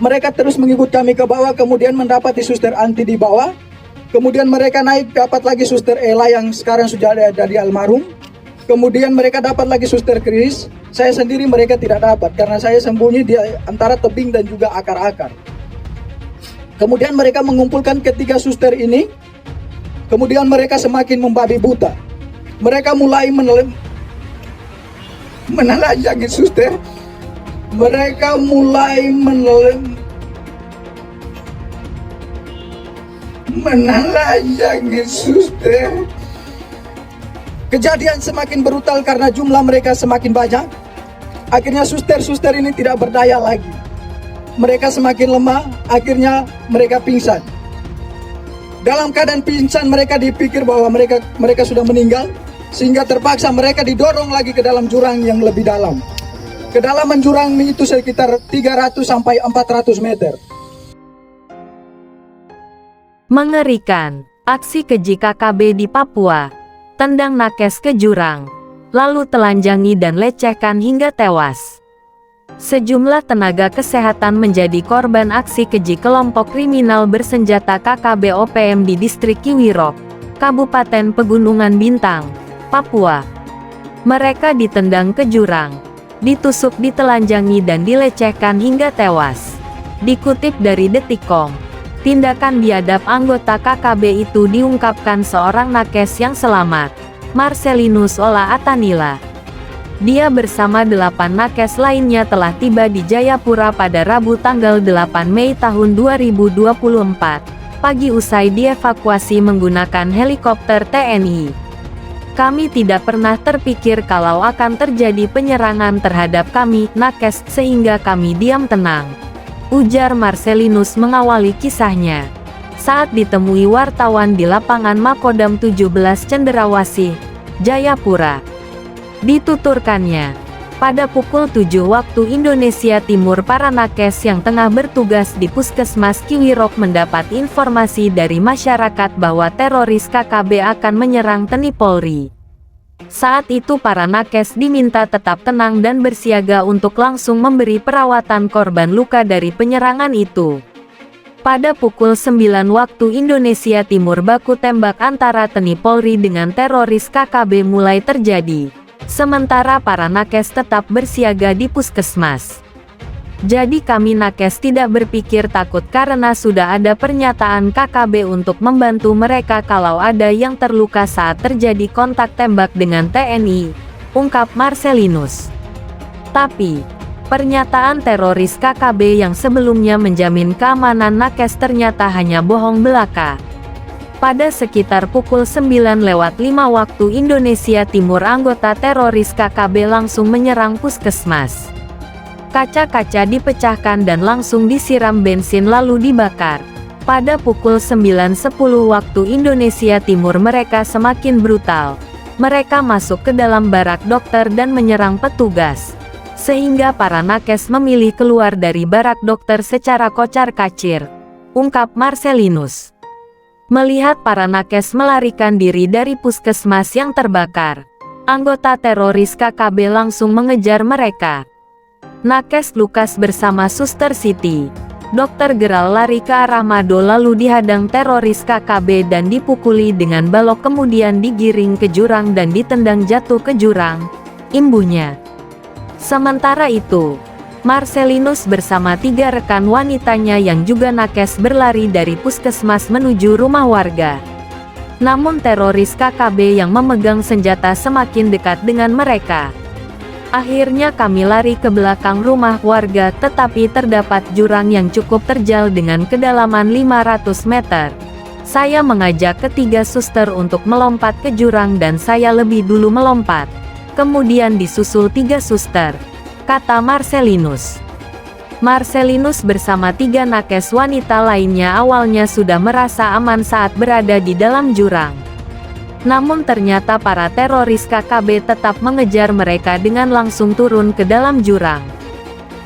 Mereka terus mengikut kami ke bawah, kemudian mendapati suster Anti di bawah. Kemudian mereka naik, dapat lagi suster Ella yang sekarang sudah ada di almarhum. Kemudian mereka dapat lagi suster Chris. Saya sendiri mereka tidak dapat karena saya sembunyi di antara tebing dan juga akar-akar. Kemudian mereka mengumpulkan ketiga suster ini. Kemudian mereka semakin membabi buta. Mereka mulai menelanjangi suster. Mereka mulai menelanjangi suster. Kejadian semakin brutal karena jumlah mereka semakin banyak. Akhirnya suster-suster ini tidak berdaya lagi. Mereka semakin lemah, akhirnya mereka pingsan. Dalam keadaan pingsan mereka dipikir bahwa mereka sudah meninggal, sehingga terpaksa mereka didorong lagi ke dalam jurang yang lebih dalam. Kedalaman jurang itu sekitar 300 sampai 400 meter. Mengerikan, aksi keji KKB di Papua. Tendang nakes ke jurang, lalu telanjangi dan lecehkan hingga tewas. Sejumlah tenaga kesehatan menjadi korban aksi keji kelompok kriminal bersenjata KKB OPM di distrik Kiwirok, Kabupaten Pegunungan Bintang, Papua. Mereka ditendang ke jurang, ditusuk, ditelanjangi dan dilecehkan hingga tewas. Dikutip dari Detikcom, tindakan biadab anggota KKB itu diungkapkan seorang nakes yang selamat, Marcelinus Ola Atanila. Dia bersama 8 nakes lainnya telah tiba di Jayapura pada Rabu tanggal 8 Mei tahun 2024, pagi usai dievakuasi menggunakan helikopter TNI. Kami tidak pernah terpikir kalau akan terjadi penyerangan terhadap kami, nakes, sehingga kami diam tenang, ujar Marcelinus mengawali kisahnya saat ditemui wartawan di lapangan Makodam 17 Cenderawasih, Jayapura. Dituturkannya, pada pukul 7 waktu Indonesia Timur para nakes yang tengah bertugas di Puskesmas Kiwirok mendapat informasi dari masyarakat bahwa teroris KKB akan menyerang TNI Polri. Saat itu para nakes diminta tetap tenang dan bersiaga untuk langsung memberi perawatan korban luka dari penyerangan itu. Pada pukul 9 waktu Indonesia Timur baku tembak antara TNI Polri dengan teroris KKB mulai terjadi. Sementara para nakes tetap bersiaga di puskesmas. Jadi kami nakes tidak berpikir takut karena sudah ada pernyataan KKB untuk membantu mereka kalau ada yang terluka saat terjadi kontak tembak dengan TNI, ungkap Marcelinus. Tapi, pernyataan teroris KKB yang sebelumnya menjamin keamanan nakes ternyata hanya bohong belaka. Pada sekitar pukul 9:05 waktu Indonesia Timur anggota teroris KKB langsung menyerang puskesmas. Kaca-kaca dipecahkan dan langsung disiram bensin lalu dibakar. Pada pukul 9:10 waktu Indonesia Timur mereka semakin brutal. Mereka masuk ke dalam barak dokter dan menyerang petugas. Sehingga para nakes memilih keluar dari barak dokter secara kocar-kacir, ungkap Marcelinus. Melihat para nakes melarikan diri dari puskesmas yang terbakar, anggota teroris KKB langsung mengejar mereka. Nakes Lukas bersama Suster Siti, Dokter Geral lari ke arah Mado lalu dihadang teroris KKB dan dipukuli dengan balok kemudian digiring ke jurang dan ditendang jatuh ke jurang, imbuhnya. Sementara itu, Marcelinus bersama 3 rekan wanitanya yang juga nakes berlari dari puskesmas menuju rumah warga. Namun teroris KKB yang memegang senjata semakin dekat dengan mereka. Akhirnya kami lari ke belakang rumah warga tetapi terdapat jurang yang cukup terjal dengan kedalaman 500 meter. Saya mengajak ketiga suster untuk melompat ke jurang dan saya lebih dulu melompat. Kemudian disusul 3 suster, kata Marcelinus. Marcelinus bersama 3 nakes wanita lainnya awalnya sudah merasa aman saat berada di dalam jurang. Namun ternyata para teroris KKB tetap mengejar mereka dengan langsung turun ke dalam jurang.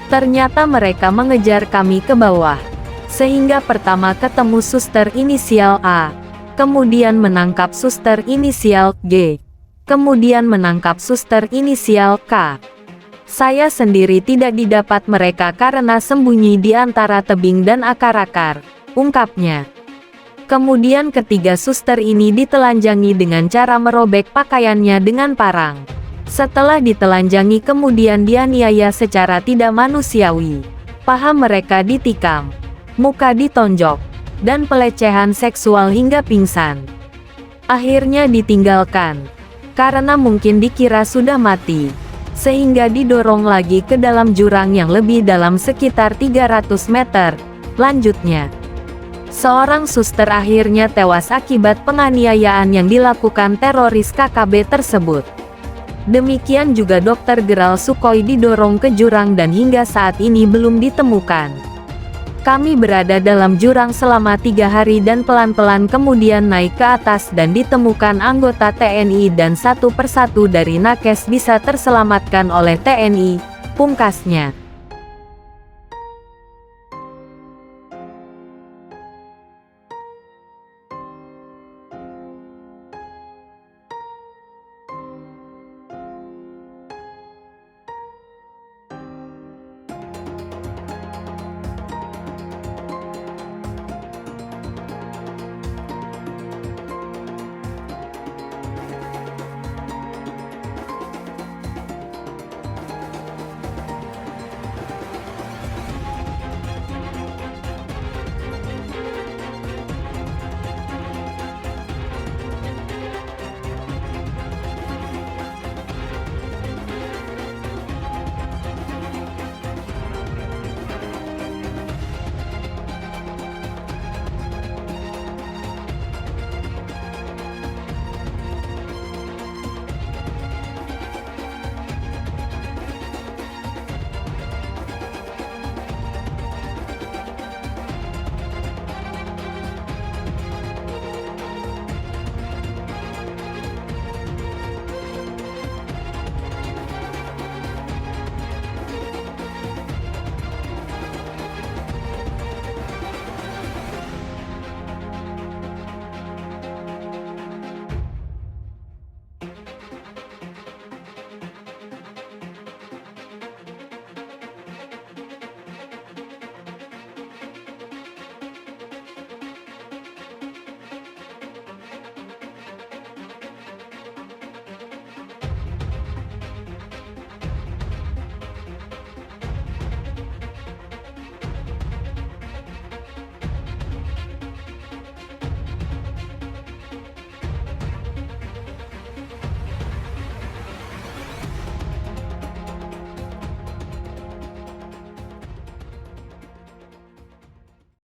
Ternyata mereka mengejar kami ke bawah. Sehingga pertama ketemu suster inisial A, kemudian menangkap suster inisial G, kemudian menangkap suster inisial K. Saya sendiri tidak didapat mereka karena sembunyi di antara tebing dan akar-akar, ungkapnya. Kemudian ketiga suster ini ditelanjangi dengan cara merobek pakaiannya dengan parang. Setelah ditelanjangi kemudian dianiaya secara tidak manusiawi. Paha mereka ditikam, muka ditonjok, dan pelecehan seksual hingga pingsan. Akhirnya ditinggalkan, karena mungkin dikira sudah mati, sehingga didorong lagi ke dalam jurang yang lebih dalam sekitar 300 meter. Lanjutnya, seorang suster akhirnya tewas akibat penganiayaan yang dilakukan teroris KKB tersebut. Demikian juga Dr. Geral Sukhoi didorong ke jurang dan hingga saat ini belum ditemukan. Kami berada dalam jurang selama 3 hari dan pelan-pelan kemudian naik ke atas dan ditemukan anggota TNI dan satu persatu dari nakes bisa terselamatkan oleh TNI, pungkasnya.